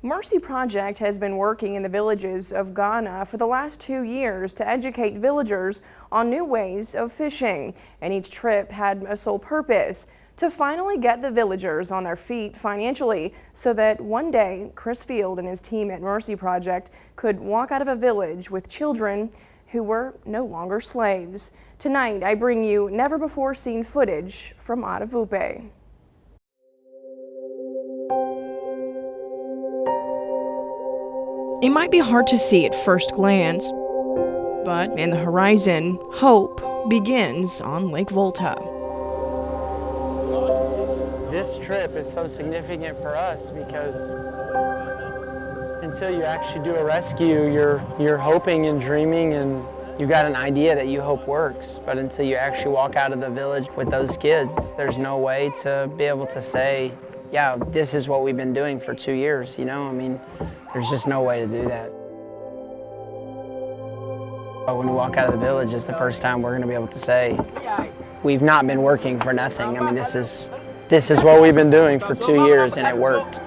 Mercy Project has been working in the villages of Ghana for the last 2 years to educate villagers on new ways of fishing, and each trip had a sole purpose: to finally get the villagers on their feet financially so that one day Chris Field and his team at Mercy Project could walk out of a village with children who were no longer slaves. Tonight, I bring you never-before-seen footage from Atavupe. It might be hard to see at first glance, but in the horizon, hope begins on Lake Volta. This trip is so significant for us because until you actually do a rescue, you're hoping and dreaming, and you got an idea that you hope works, but until you actually walk out of the village with those kids, there's no way to be able to say, yeah, this is what we've been doing for 2 years, you know? I mean, there's just no way to do that. But when we walk out of the village, it's the first time we're gonna be able to say, we've not been working for nothing. I mean, this is what we've been doing for 2 years, and it worked.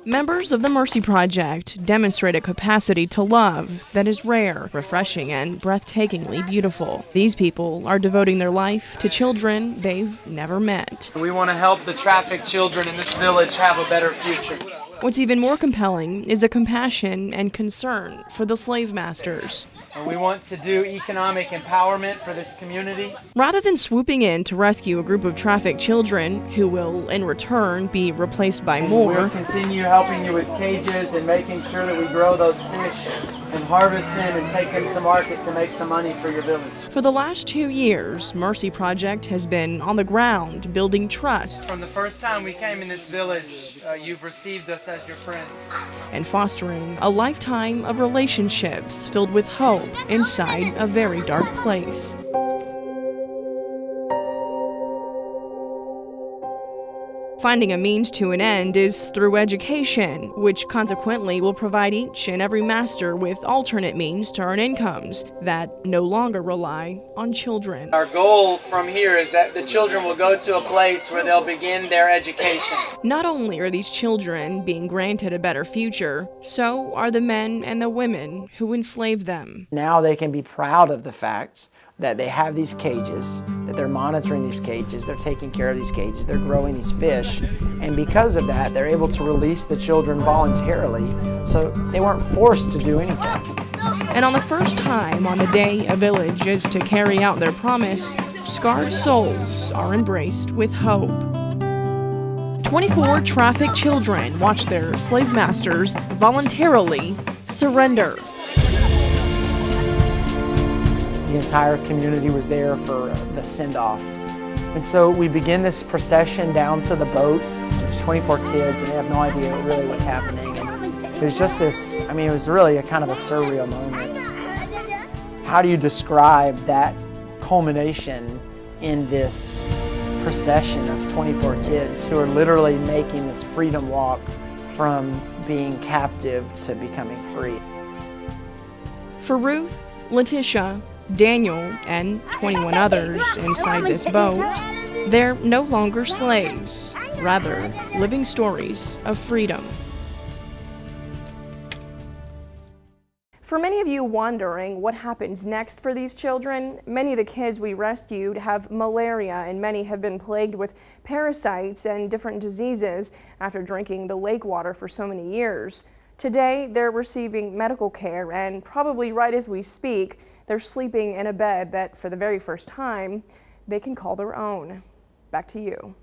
Members of the Mercy Project demonstrate a capacity to love that is rare, refreshing, and breathtakingly beautiful. These people are devoting their life to children they've never met. We want to help the trafficked children in this village have a better future. What's even more compelling is the compassion and concern for the slave masters. We want to do economic empowerment for this community. Rather than swooping in to rescue a group of trafficked children who will, in return, be replaced by more, we'll continue helping you with cages and making sure that we grow those fish and harvest them and take them to market to make some money for your village. For the last 2 years, Mercy Project has been on the ground building trust. From the first time we came in this village, you've received us as your friends. And fostering a lifetime of relationships filled with hope inside a very dark place. Finding a means to an end is through education, which consequently will provide each and every master with alternate means to earn incomes that no longer rely on children. Our goal from here is that the children will go to a place where they'll begin their education. Not only are these children being granted a better future, so are the men and the women who enslaved them. Now they can be proud of the fact that they have these cages, that they're monitoring these cages, they're taking care of these cages, they're growing these fish, and because of that, they're able to release the children voluntarily, so they weren't forced to do anything. And on the first time on the day a village is to carry out their promise, scarred souls are embraced with hope. 24 trafficked children watch their slave masters voluntarily surrender. The entire community was there for the send-off. And so we begin this procession down to the boat. There's 24 kids and they have no idea really what's happening. And it was just this, I mean, it was really a kind of a surreal moment. How do you describe that culmination in this procession of 24 kids who are literally making this freedom walk from being captive to becoming free? For Ruth, Letitia, Daniel, and 21 others inside this boat, they're no longer slaves, rather living stories of freedom. For many of you wondering what happens next for these children, many of the kids we rescued have malaria and many have been plagued with parasites and different diseases after drinking the lake water for so many years. Today, they're receiving medical care, and probably right as we speak, they're sleeping in a bed that, for the very first time, they can call their own. Back to you.